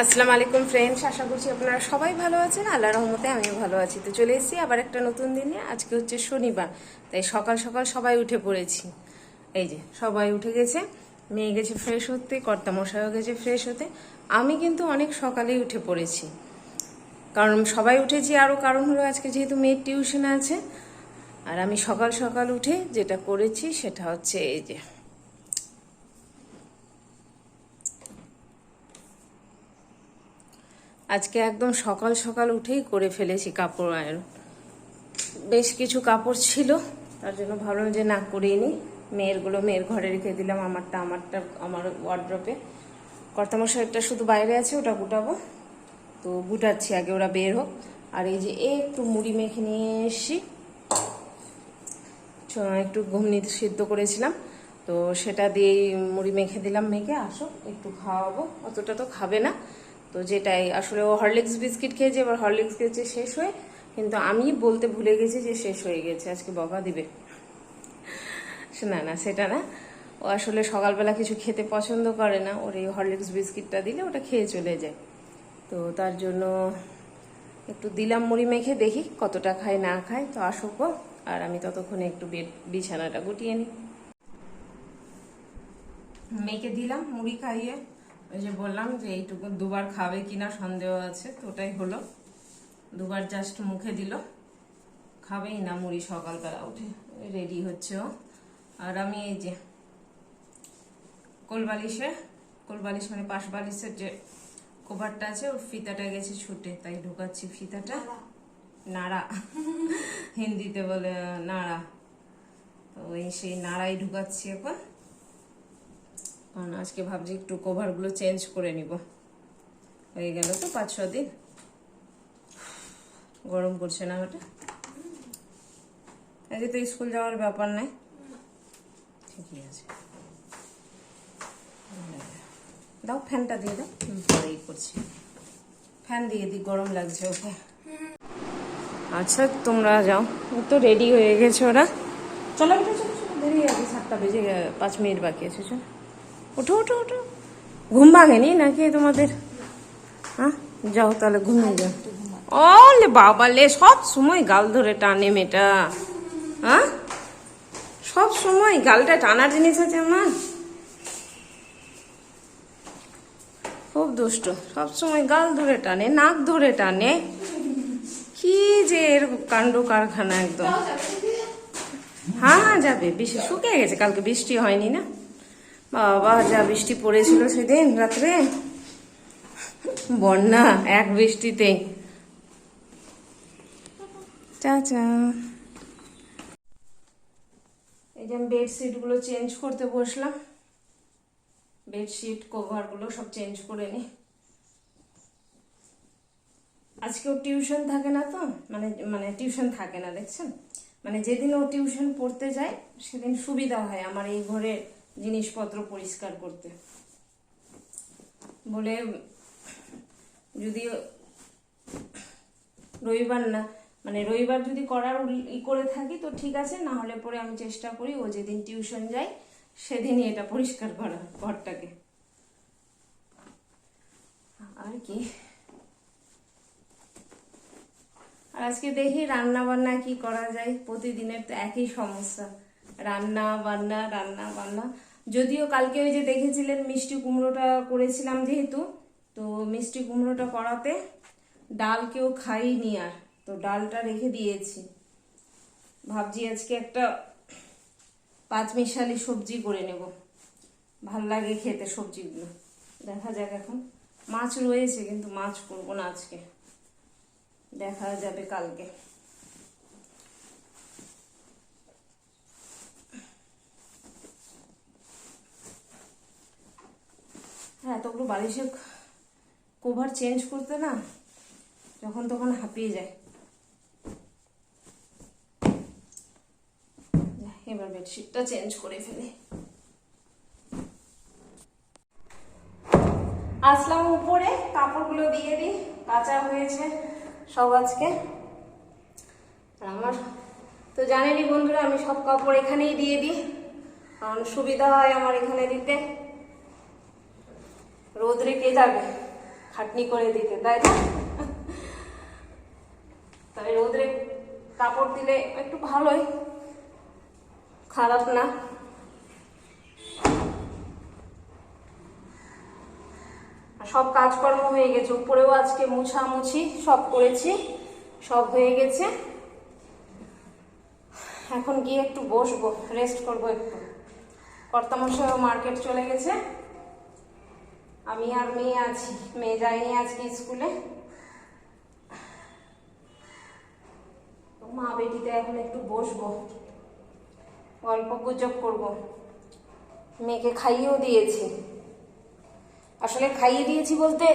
আসসালামু আলাইকুম ফ্রেন্ডস, আশা করছি আপনারা সবাই ভালো আছেন। আল্লাহর রহমতে আমিও ভালো আছি। তো চলে এসেছি আবার একটা নতুন দিনে। আজকে হচ্ছে শনিবার, তাই সকাল সকাল সবাই উঠে পড়েছি। এই যে সবাই উঠে গেছে, মেয়ে গেছে ফ্রেশ হতে, কর্তামশাইও গেছে ফ্রেশ হতে। আমি কিন্তু অনেক সকালেই উঠে পড়েছি, কারণ সবাই উঠেছি। আরও কারণ হলো আজকে যেহেতু মেয়ের টিউশন আছে, আর আমি সকাল সকাল উঠে যেটা করেছি সেটা হচ্ছে এই যে আজকে একদম সকাল সকাল উঠেই করে ফেলেছি কাপড় আয়রন। বেশ কিছু কাপড় ছিল, তার জন্য ভাবলাম যে না করেই নি। মেয়েরগুলো মেয়ের ঘরে রেখে দিলাম, আমারটা আমার ওয়ার্ড্রপে। কর্তামশাইটা শুধু বাইরে আছে, ওটা গুটাবো। তো গুটাচ্ছি, আগে ওরা বের হোক। আর এই যে একটু মুড়ি মেখে নিয়ে এসছি, একটু ঘুমনি সিদ্ধ করেছিলাম, তো সেটা দিয়েই মুড়ি মেখে দিলাম। মেখে আসো একটু খাওয়াবো, অতটা তো খাবে না। তো যেটাই আসলে ও হরলিক্স বিস্কিট খেয়েছে, এবার হরলিক্স খেয়েছে শেষ হয়ে, কিন্তু আমি বলতে ভুলে গেছি যে শেষ হয়ে গেছে, আজকে বকা দিবে। না না, সেটা না। ও আসলে সকালবেলা কিছু খেতে পছন্দ করে না, ওর এই হরলিক্স বিস্কিটটা দিলে ওটা খেয়ে চলে যায়। তো তার জন্য একটু দিলাম মুড়ি মেখে, দেখি কতটা খায় না খায়। তো আসুক, আর আমি ততক্ষণে একটু বিছানাটা গুটিয়ে নিই। মেয়েকে দিলাম মুড়ি খাইয়ে, ওই যে বললাম যে এইটুকু দুবার খাবে কিনা সন্দেহ আছে, তো ওটাই হলো। দুবার জাস্ট মুখে দিল, খাবেই না মুড়ি সকালবেলা উঠে। রেডি হচ্ছে ও। আর আমি এই যে কোলবালিশ মানে পাশ বালিশের যে কভারটা আছে, ওর ফিতাটা গেছে ছুটে, তাই ঢুকাচ্ছি ফিতাটা। নাড়া হিন্দিতে বলে নাড়া, তো ওই সেই নাড়াই ঢুকাচ্ছি এখন। কারণ আজকে ভাবছি একটু কভারগুলো চেঞ্জ করে নিব, হয়ে গেল তো 5-6 দিন। গরম করছে না ওটা? আজকে তো স্কুল যাওয়ার ব্যাপার নাই, ঠিকই আছে। দাও ফ্যানটা দিয়ে দাও, পরেই করছি। ফ্যান দিয়ে দিই, গরম লাগছে ওকে। আচ্ছা তোমরা যাও, তো রেডি হয়ে গেছে ওরা। চলো উঠো, চলো চলো, দেরি আছে, 7টা বেজে 5 মিনিট বাকি আছে। চলো উঠো উঠো উঠো। ঘুম ভাঙেনি নাকি তোমাদের? হ্যাঁ যাও তাহলে, ঘুমিয়ে যাও। ওলে বাবা লে, সব সময় গাল ধরে টানে মেয়েটা। হ্যাঁ, সব সময় গালটা টানার জিনিস আছে আমার, খুব দুষ্ট। সব সময় গাল ধরে টানে, নাক ধরে টানে, কি যে এর কাণ্ড কারখানা একদম। হ্যাঁ হ্যাঁ যাবে, বৃষ্টি শুকিয়ে গেছে, কালকে বৃষ্টি হয়নি না বাবা, যা বৃষ্টি পড়েছিল সেদিন রাত্রে, বন্যা এক বৃষ্টিতে। চাচা, এই যে আমি বেডশিট গুলো চেঞ্জ করতে বসলাম। বেডশিট কভার গুলো সব চেঞ্জ করে নি। আজকেও টিউশন থাকে না তো, মানে মানে টিউশন থাকে না, দেখছেন? মানে যেদিন ও টিউশন পড়তে যায় সেদিন সুবিধা হয় আমার এই ঘরে জিনিসপত্র পরিষ্কার করতে। বলে যদি রবিবার না, মানে রবিবার যদি করার করে থাকি তো ঠিক আছে, না হলে পরে আমি চেষ্টা করি ও যেদিন টিউশন যায় সেদিনই এটা পরিষ্কার করা ঘরটাকে। আর কি, আর আজকে দেখি রান্না বান্না কি করা যায়। প্রতিদিনের তো একই সমস্যা, রান্না বান্না রান্না বান্না। যদিও কালকে ওই যে দেখেছিলেন মিষ্টি কুমড়োটা করেছিলাম, যেহেতু তো মিষ্টি কুমড়োটা করাতে ডাল কেউ খাইনি, আর তো ডালটা রেখে দিয়েছি। ভাবছি আজকে একটা 5 মিশালি সবজি করে নেব, ভাল লাগে খেতে সবজিগুলো। দেখা যাক, এখন মাছ রয়েছে কিন্তু মাছ করবো না আজকে, দেখা যাবে কালকে। হ্যাঁ, এতগুলো বালিশের কভার চেঞ্জ করতে না যখন তখন হাঁপিয়ে যায়। এবার বেডশিটটা চেঞ্জ করে ফেলি। আসলাম উপরে, কাপড়গুলো দিয়ে দিই, কাঁচা হয়েছে সব আজকে। আমার তো জানেনই বন্ধুরা, আমি সব কাপড় এখানেই দিয়ে দিই, কারণ সুবিধা হয় আমার এখানে দিতে। রোদ রেখে যাবে, খাটনি করে দিতে, তাই না? তাই রোদে কাপড় দিলে একটু ভালোই, খারাপ না। সব কাজকর্ম হয়ে গেছে, উপরেও আজকে মুছামুছি সব করেছি, সব হয়ে গেছে। এখন গিয়ে একটু বসবো, রেস্ট করবো একটু। কর্তামশাইও মার্কেট চলে গেছে, আমি আর মেয়ে আছি। মেয়ে যায়নি আজকে স্কুলে। মা বেটিতে এখন একটু বসবো, গল্প গুজব করবো। মেয়েকে খাইয়েও দিয়েছি, আসলে খাইয়ে দিয়েছি বলতে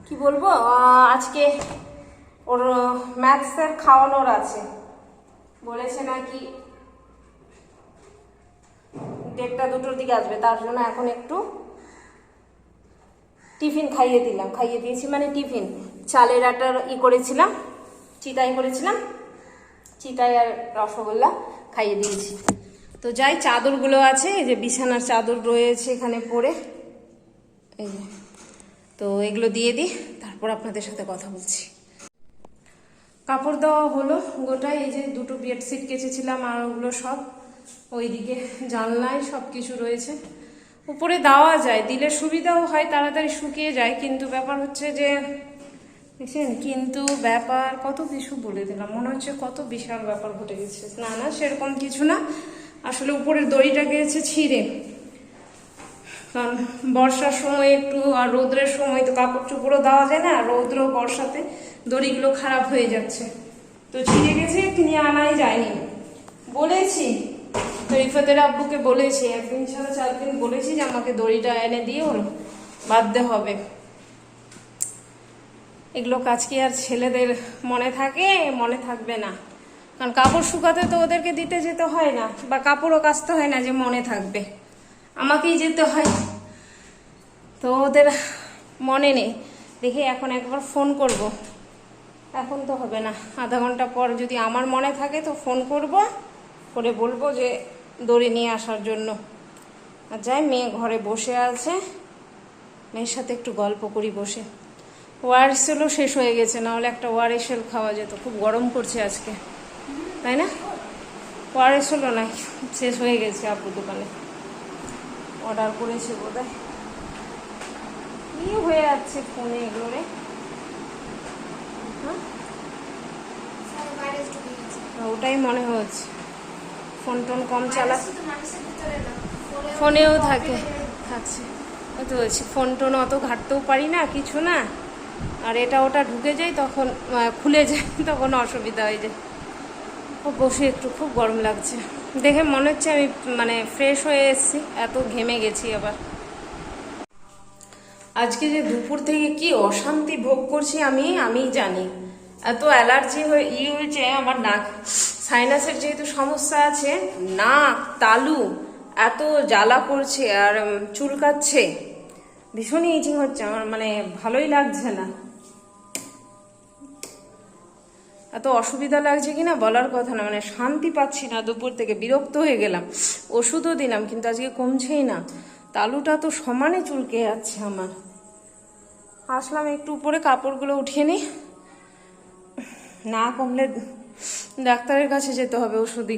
কি বলবো, আজকে ওর ম্যাথসের খাওয়ানোর আছে, বলেছে নাকি 1:30 2টোর দিকে আসবে, তার জন্য এখন একটু টিফিন খাইয়ে দিলাম। খাইয়ে দিয়েছি মানে টিফিন চালের আটার করেছিলাম, চিটাই করেছিলাম, চিটাই আর রসগোল্লা খাইয়ে দিয়েছি। তো যাই, চাদরগুলো আছে, এই যে বিছানার চাদর রয়েছে এখানে পড়ে, এই যে, তো এগুলো দিয়ে দিই, তারপর আপনাদের সাথে কথা বলছি। কাপড় দেওয়া হলো গোটাই, এই যে 2টো বেডশিট কেচেছিলাম আর ওগুলো সব ওইদিকে জানলায় সব কিছু রয়েছে। উপরে দেওয়া যায়, দিলে সুবিধাও হয়, তাড়াতাড়ি শুকিয়ে যায়, কিন্তু ব্যাপার হচ্ছে যে কিন্তু ব্যাপার কত কিছু বলে দিলাম, মনে হচ্ছে কত বিশাল ব্যাপার ঘটে গেছে। না না, সেরকম কিছু না, আসলে উপরের দড়িটা গিয়েছে ছিঁড়ে, কারণ বর্ষার সময় একটু আর রৌদ্রের সময় তো কাপড় চোপড়ও দেওয়া যায় না, রৌদ্র বর্ষাতে দড়িগুলো খারাপ হয়ে যাচ্ছে, তো ছিঁড়ে গেছে, কিনে আনাই যায়নি। বলেছি তো রিফাতের আব্বুকে বলেছি, 1 দিন ছাড়া 4 দিন বলেছি যে আমাকে দড়িটা এনে দিয়ে ওর বাঁধতে হবে। এগুলো কাজ কি আর ছেলেদের মনে থাকে? মনে থাকবে না, কারণ কাপড় শুকাতে তো ওদেরকে দিতে যেতে হয় না, বা কাপড়ও কাচতে হয় না যে মনে থাকবে, আমাকেই যেতে হয়, তো ওদের মনে নেই। দেখি এখন একবার ফোন করব, এখন তো হবে না, আধা ঘন্টা পর যদি আমার মনে থাকে তো ফোন করব, করে বলবো যে দড়ি নিয়ে আসার জন্য। আর যাই, মেয়ে ঘরে বসে আছে, মেয়ের সাথে একটু গল্প করি বসে। ওয়ারেসেলও শেষ হয়ে গেছে, নাহলে একটা ওয়ারেসেল খাওয়া যেত, খুব গরম করছে আজকে, তাই না? ওয়ারেসেলও নাই, শেষ হয়ে গেছে, আব্বু দোকানে অর্ডার করেছে বোধহয়। কি হয়ে যাচ্ছে ফোনে এগুলো রে? ওটাই মনে হচ্ছে, ফোন টোন কম চালা, ফোনেও থাকছে, ওই তো বলছি, ফোন টোন অত ঘাটতেও পারি না, কিছু না, আর এটা ওটা ঢুকে যায়, তখন খুলে যায়, তখন অসুবিধা হয়ে যায়। ও বসে একটু, খুব গরম লাগছে, দেখে মনে হচ্ছে আমি মানে ফ্রেশ হয়ে এসেছি, এত ঘেমে গেছি আবার। আজকে যে দুপুর থেকে কি অশান্তি ভোগ করছি আমি জানি, এত অ্যালার্জি হয়েছে আমার, নাক সাইনাসের যেহেতু সমস্যা আছে, নাক তালু এত জ্বালা করছে আর চুলকাচ্ছে, ভীষণই ইচিং হচ্ছে আমার, মানে ভালোই লাগছে না, এত অসুবিধা লাগছে কিনা বলার কথা না, মানে শান্তি পাচ্ছি না, দুপুর থেকে বিরক্ত হয়ে গেলাম। ওষুধও দিলাম কিন্তু আজকে কমছেই না, তালুটা তো সমানে চুলকে যাচ্ছে আমার। আসলাম একটু উপরে কাপড়গুলো উঠিয়ে নিই, না কমলে ডাক্তারের কাছে যেতে হবে ওষুধই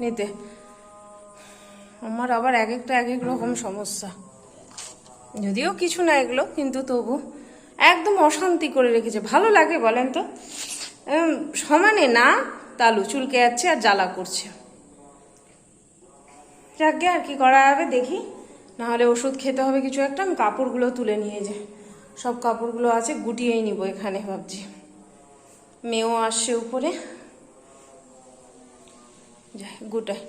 নিতে। আমার আবার এক এক রকম সমস্যা, যদিও কিছু না এগুলো, কিন্তু তবু একদম অশান্তি করে রেখেছে। ভালো লাগে বলেন তো? সমানে না তালু চুলকে যাচ্ছে আর জ্বালা করছে। যাকে আর কি করা হবে দেখি, না হলে ওষুধ খেতে হবে কিছু একটা। আমি কাপড়গুলো তুলে নিয়ে যাই, সব কাপড়গুলো আছে গুটিয়েই নিব এখানে ভাবছি। মেয়েও আসছে উপরে, যাই গুটাই।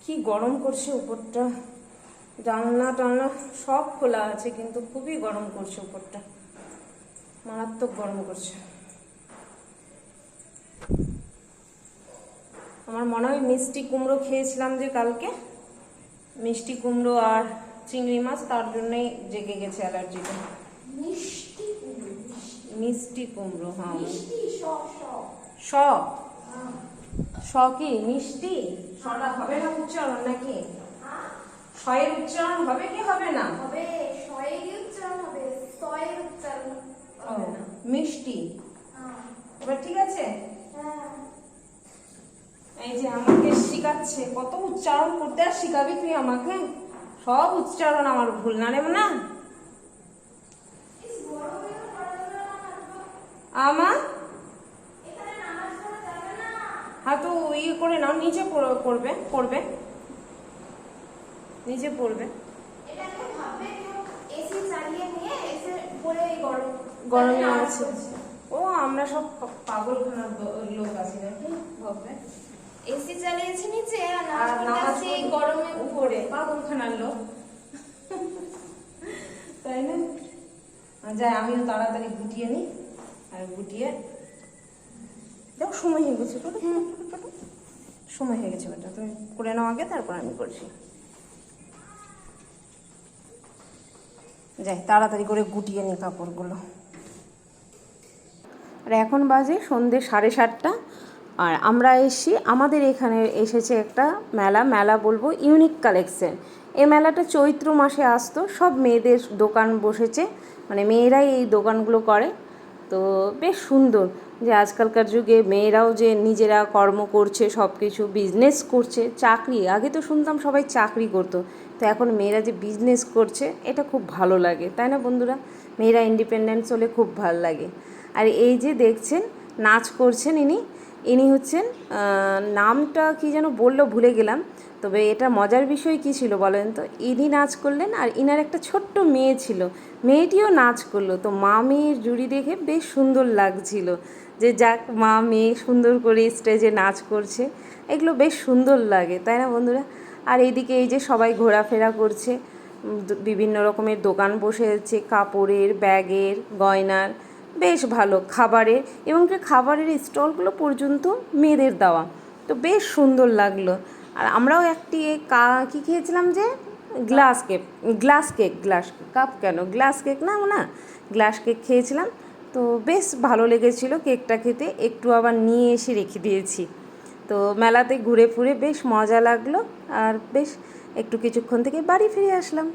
কি গরম করছে উপরটা, জানলা টানলা সব খোলা আছে কিন্তু খুবই গরম করছে উপরটা, মারাত্মক গরম করছে। আমার মনে হয় মিষ্টি কুমড়ো খেয়েছিলাম যে কালকে, মিষ্টি কুমড়ো আর চিংড়ি মাছ, তার জন্যই জেগে গেছে অ্যালার্জিটা। মিষ্টি কুমড়ো, হ্যাঁ, স কি মিষ্টি, সটা হবে না উচ্চারণ নাকি? শয়ের উচ্চারণ হবে কি হবে না? হবে, শয়ে মিষ্টি। এবার ঠিক আছে? এই যে আমাকে শিখাচ্ছে, কত উচ্চারণ করতে আর শিখাবি তুই আমাকে? সব উচ্চারণ আমার ভুল না রে না। আমার হ্যাঁ তো ইয়ে করে নাও, নিচে পড়বে পড়বে, নিচে পড়বে। গরমে আছে। ও আমরা সব পাগলখানার লোক আছি নাকি ভাববে? এসি চালিয়েছি নিচে আর আর নামাজ এই গরমে উপরে, পাগলখানার লোক, তাই না? যাই আমিও তাড়াতাড়ি গুটিয়ে নিই, আর গুটিয়ে দেখো সময় হয়ে গেছে, সময় হয়ে গেছে বেটা, তুমি করে নাও আগে, তারপর আমি করছি। যাই তাড়াতাড়ি করে গুটিয়ে নিই কাপড়গুলো। আর এখন বাজে সন্ধ্যে 7:30, আর আমরা এসছি, আমাদের এখানে এসেছে একটা মেলা বলবো ইউনিক কালেকশন। এই মেলাটা চৈত্র মাসে আসতো, সব মেয়েদের দোকান বসেছে, মানে মেয়েরাই এই দোকানগুলো করে। তো বেশ সুন্দর যে আজকালকার যুগে মেয়েরাও যে নিজেরা কর্ম করছে, সব কিছু বিজনেস করছে, চাকরি আগে তো শুনতাম সবাই চাকরি করতো, তো এখন মেয়েরা যে বিজনেস করছে এটা খুব ভালো লাগে, তাই না বন্ধুরা? মেয়েরা ইন্ডিপেন্ডেন্স হলে খুব ভালো লাগে। আর এই যে দেখছেন নাচ করছেন ইনি হচ্ছেন, নামটা কি যেন বললো ভুলে গেলাম, তবে এটা মজার বিষয় কী ছিল বলেন তো? ইনি নাচ করলেন আর ইনার একটা ছোট্ট মেয়ে ছিল, মেয়েটিও নাচ করলো। তো মা মেয়ের জুড়ি দেখে বেশ সুন্দর লাগছিল, যে যাক মা মেয়ে সুন্দর করে স্টেজে নাচ করছে, এগুলো বেশ সুন্দর লাগে, তাই না বন্ধুরা? আর এইদিকে এই যে সবাই ঘোরাফেরা করছে, বিভিন্ন রকমের দোকান বসেছে, কাপড়ের, ব্যাগের, গয়নার, বেশ ভালো খাবারের, এবং খাবারের স্টলগুলো পর্যন্ত মেয়েদের দেওয়া, তো বেশ সুন্দর লাগলো। আর আমরাও একটি কী খেয়েছিলাম যে গ্লাস কেক না গ্লাস কেক খেয়েছিলাম, তো বেশ ভালো লেগেছিলো কেকটা খেতে, একটু আবার নিয়ে এসে রেখে দিয়েছি। তো মেলাতে ঘুরে ফুরে বেশ মজা লাগলো, আর বেশ একটু কিছুক্ষণ থেকে বাড়ি ফিরে আসলাম।